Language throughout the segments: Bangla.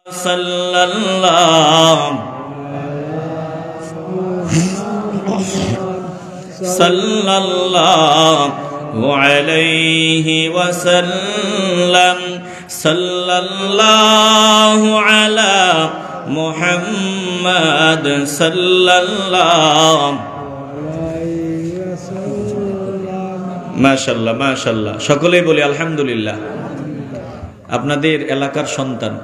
সাল্লাল্লাহু আলাইহি ওয়াসাল্লাম। সাল্লাল্লাহু আলা মুহাম্মাদ সাল্লাল্লাহু। মাশাআল্লাহ মাশাআল্লাহ, সকলেই বলি আলহামদুলিল্লাহ। আপনাদের এলাকার সন্তান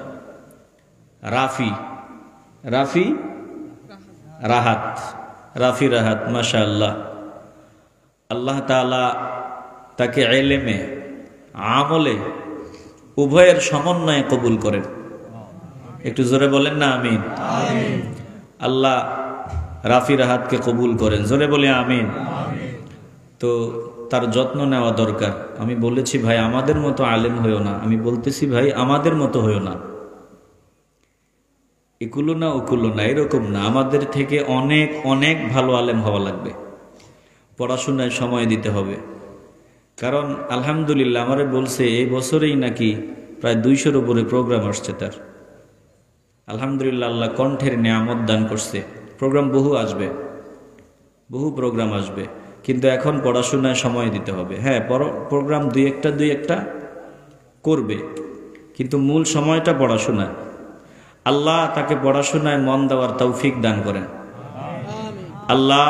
রাফি রাহাত মাশাআল্লাহ, আল্লাহ তাআলা তাকে ইলমে আমলে উভয়ের সমন্বয়ে কবুল করেন। একটু জোরে বলেন না আমিন। আল্লাহ রাফি রাহাতকে কবুল করেন, জোরে বলে আমিন। তো তার যত্ন নেওয়া দরকার। আমি বলেছি ভাই আমাদের মতো আলেম হইও না, আমি বলতেছি ভাই আমাদের মতো হইও না, একুলো না ওকুলো না, এরকম না। আমাদের থেকে অনেক অনেক ভালো আলেম হওয়া লাগবে, পড়াশোনায় সময় দিতে হবে। কারণ আলহামদুলিল্লাহ আমারে বলছে এই বছরেই নাকি প্রায় 200-র উপরে প্রোগ্রাম আসছে তার। আলহামদুলিল্লাহ, আল্লাহ কণ্ঠের নিয়ামত দান করছে। প্রোগ্রাম বহু আসবে, বহু প্রোগ্রাম আসবে, কিন্তু এখন পড়াশোনায় সময় দিতে হবে। হ্যাঁ, প্রোগ্রাম দুই একটা করবে, কিন্তু মূল সময়টা পড়াশোনা। আল্লাহ তাকে পড়াশোনায় মন দেওয়ার তৌফিক দান করেন। আল্লাহ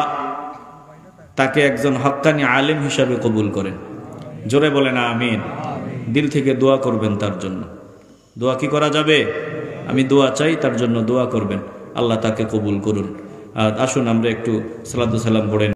তাকে একজন হক্কানি আলেম হিসাবে কবুল করেন, জোরে বলেন আমিন। দিল থেকে দোয়া করবেন তার জন্য। দোয়া কি করা যাবে? আমি দোয়া চাই, তার জন্য দোয়া করবেন, আল্লাহ তাকে কবুল করুন। আর আসুন আমরা একটু সালাতু সালাম পড়েন।